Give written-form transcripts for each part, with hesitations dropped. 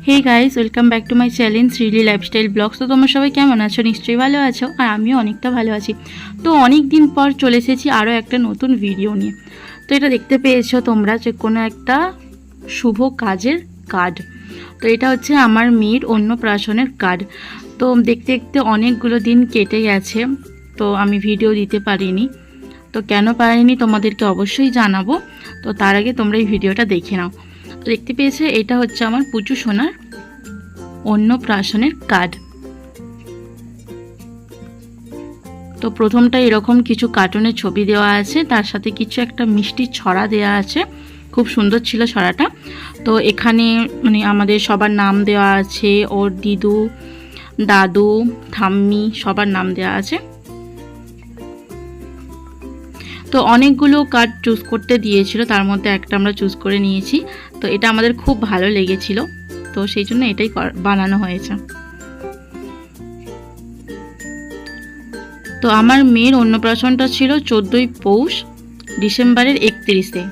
Hey guys welcome back to my channel Shreeli lifestyle blogs. तो তোমরা সবাই কেমন আছো? নিশ্চয়ই ভালো আছো, আর আমিও অনেকটা ভালো আছি। তো অনেক দিন পর চলে এসেছি আরও একটা নতুন ভিডিও নিয়ে। তো এটা দেখতে পেয়েছো তোমরা যে কোনো একটা শুভ কাজের কার্ড। তো এটা হচ্ছে আমার মেয়ের অন্নপ্রাশনের কার্ড। তো দেখতে দেখতে অনেকগুলো দিন কেটে গেছে, তো আমি ভিডিও দিতে পারিনি। তো কেন পারিনি তোমাদেরকে অবশ্যই জানাবো। তো তার আগে তোমরা এই ভিডিওটা দেখে নাও। তো দেখতে পেয়েছে এটা হচ্ছে আমার পুচু সোনার অন্নপ্রাশনের কার্ড। তো প্রথমটা এরকম কিছু কার্টুনের ছবি দেওয়া আছে, তার সাথে কিছু একটা মিষ্টি ছড়া দেওয়া আছে, খুব সুন্দর ছিল ছড়াটা। তো এখানে মানে আমাদের সবার নাম দেওয়া আছে, ওর দিদু, দাদু, ঠাম্মি সবার নাম দেওয়া আছে। তো অনেকগুলো কার্ড চুজ করতে দিয়েছিল, তার মধ্যে একটা আমরা চুজ করে নিয়েছি। তো এটা আমাদের খুব ভালো লেগেছিল, তো সেই জন্য এটাই বানানো হয়েছে। তো আমার মেয়ের অন্নপ্রাশনটা ছিল 14ই পৌষ ডিসেম্বরের 31-এ।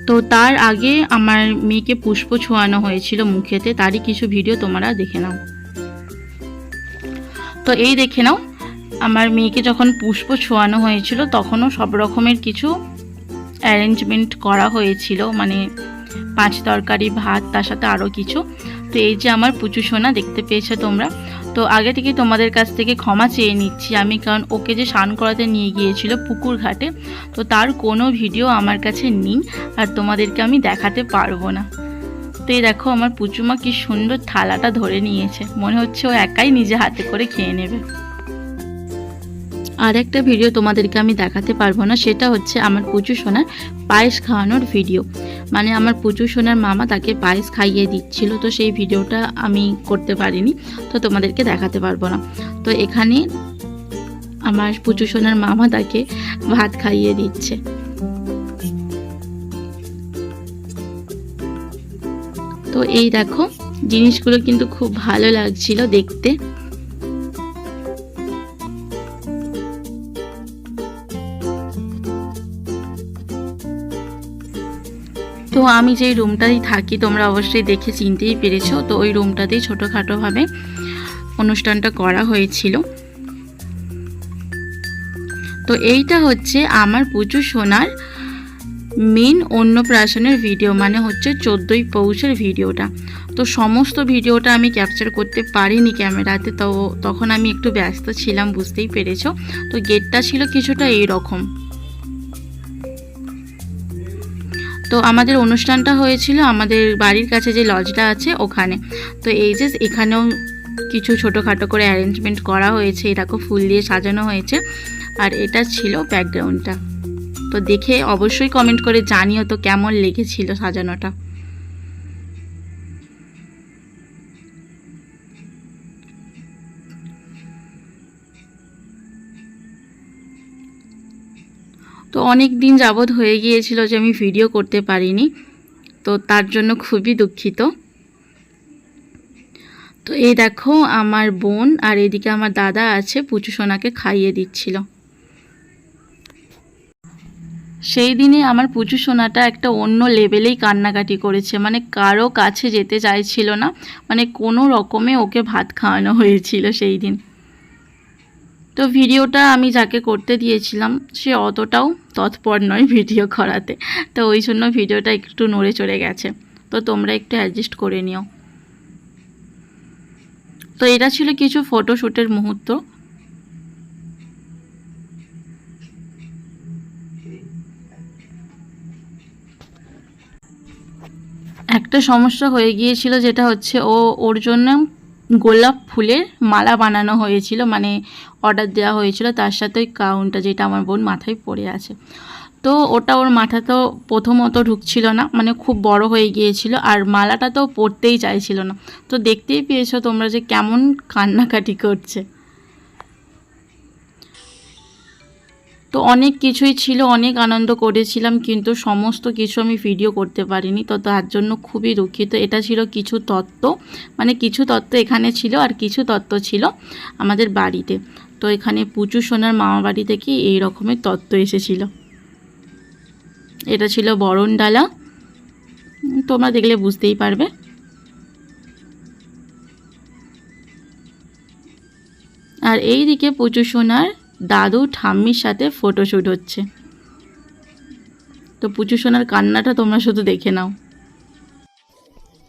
তো তার আগে আমার মেয়েকে পুষ্প ছোঁয়ানো হয়েছিল মুখেতে, তারই কিছু ভিডিও তোমরা দেখে নাও। তো এই দেখে নাও, আমার মেয়েকে যখন পুষ্প ছোঁয়ানো হয়েছিল তখনও সব রকমের কিছু অ্যারেঞ্জমেন্ট করা হয়েছিল, মানে 5 তরকারি, ভাত, তার সাথে আরও কিছু। তো এই যে আমার পুচু সোনা দেখতে পেয়েছো তোমরা। তো আগে থেকে তোমাদের কাছ থেকে ক্ষমা চেয়ে নিচ্ছি আমি, কারণ ওকে যে স্নান করাতে নিয়ে গিয়েছিল পুকুর ঘাটে, তো তার কোনো ভিডিও আমার কাছে নেই, আর তোমাদেরকে আমি দেখাতে পারবো না। তো এই দেখো আমার পুচুমা কি সুন্দর থালাটা ধরে নিয়েছে, মনে হচ্ছে ও একাই নিজে হাতে করে খেয়ে নেবে। আর একটা ভিডিও তোমাদেরকে আমি দেখাতে পারবো না, সেটা হচ্ছে আমার পুচু সোনার পায়েস খাওয়ানোর ভিডিও। মানে আমার পুচু সোনার মামা তাকে পায়েস খাইয়ে দিচ্ছিল, তো সেই ভিডিওটা আমি করতে পারিনি, তো তোমাদেরকে দেখাতে পারবো না। তো এখানে আমার পুচু সোনার মামা তাকে ভাত খাইয়ে দিচ্ছে। তো এই দেখো জিনিসগুলো কিন্তু খুব ভালো লাগছিল দেখতে। তো আমি যেই রুমটাতেই থাকি তোমরা অবশ্যই দেখে চিনতেই পেরেছো, তো ওই রুমটাতেই ছোটোখাটোভাবে অনুষ্ঠানটা করা হয়েছিল। তো এইটা হচ্ছে আমার পুচু সোনার মেন অন্নপ্রাশনের ভিডিও, মানে হচ্ছে 14ই পৌষের ভিডিওটা। তো সমস্ত ভিডিওটা আমি ক্যাপচার করতে পারিনি ক্যামেরাতে, তো তখন আমি একটু ব্যস্ত ছিলাম, বুঝতেই পেরেছো। তো গেটটা ছিল কিছুটা এইরকম। তো আমাদের অনুষ্ঠানটা হয়েছিল আমাদের বাড়ির কাছে যে লজটা আছে ওখানে। তো এই যে এখানেও কিছু ছোটোখাটো করে অ্যারেঞ্জমেন্ট করা হয়েছে, এটাকে ফুল দিয়ে সাজানো হয়েছে, আর এটা ছিল ব্যাকগ্রাউন্ডটা। তো দেখে অবশ্যই কমেন্ট করে জানিও তো কেমন লেগেছিল সাজানোটা। তো অনেক দিন যাবৎ হয়ে গিয়েছিল যে আমি ভিডিও করতে পারিনি, তো তার জন্য খুবই দুঃখিত। তো এই দেখো আমার বোন আর এদিকে আমার দাদা আছে, পুচু সোনাকে খাইয়ে দিচ্ছিল। সেই দিনে আমার পুচু সোনাটা একটা অন্য লেভেলেই কান্নাকাটি করেছে, মানে কারো কাছে যেতে চাইছিল না, মানে কোনো রকমে ওকে ভাত খাওয়ানো হয়েছিল সেই দিন। তো ভিডিওটা আমি যাকে করতে দিয়েছিলাম সে অতটাও তৎপর নয় ভিডিও করাতে, তো ওই জন্য ভিডিওটা একটু নড়ে চড়ে গেছে, তো তোমরা একটু অ্যাডজাস্ট করে নিও। তো এটা ছিল কিছু ফটোশ্যুটের মুহূর্ত। একটা সমস্যা হয়ে গিয়েছিল, যেটা হচ্ছে ওর জন্য গোলাপ ফুলের মালা বানানো হয়েছিল, মানে অর্ডার দেওয়া হয়েছিল, তার সাথে ওই গাউনটা যেটা আমার বোন মাথায় পরে আছে। তো ওটা ওর মাথা তো প্রথমত ঢুকছিল না, মানে খুব বড় হয়ে গিয়েছিল, আর মালাটা তো পরতেই চাইছিল না। তো দেখতেই পেয়েছো তোমরা যে কেমন কান্নাকাটি করছে। তো অনেক কিছুই ছিল, অনেক আনন্দ করেছিলাম, কিন্তু সমস্ত কিছু আমি ভিডিও করতে পারিনি, তো তার জন্য খুবই দুঃখিত। এটা ছিল কিছু তত্ত্ব, মানে কিছু তত্ত্ব এখানে ছিল আর কিছু তত্ত্ব ছিল আমাদের বাড়িতে। তো এখানে পুচু সোনার মামা বাড়ি থেকে এই রকমের তত্ত্ব এসেছিল। এটা ছিল বরণ ডালা, তোমরা দেখলে বুঝতেই পারবে। আর এই দিকে পুচু সোনার দাদু ঠাম্মির সাথে ফটোশ্যুট হচ্ছে। তো পুচু সোনার কান্নাটা তোমরা শুধু দেখে নাও।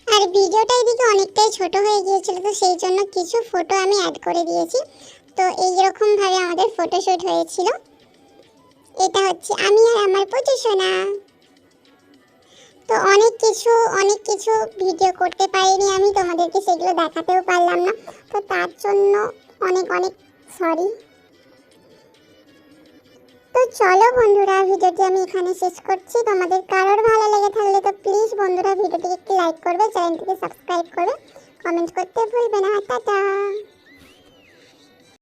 আর ভিডিওটা এদিকে অনেকটাই ছোট হয়ে গিয়েছিল, তো সেই জন্য কিছু ফটো আমি অ্যাড করে দিয়েছি। তো এইরকম ভাবে আমাদের ফটোশ্যুট হয়েছিল। এটা হচ্ছে আমি আর আমার পুচু সোনা। তো অনেক কিছু ভিডিও করতে পারিনি আমি, তোমাদেরকে সেগুলো দেখাতেও পারলাম না, তো তার জন্য অনেক সরি। তো চলো বন্ধুরা, ভিডিওটি আমি এখানে শেষ করছি। তোমাদের কারোর ভালো লেগে থাকলে তো প্লিজ বন্ধুরা ভিডিওটিকে একটি লাইক করবে, চ্যানেলটিকে সাবস্ক্রাইব করবে, কমেন্ট করতে ভুলবে না। টাটা।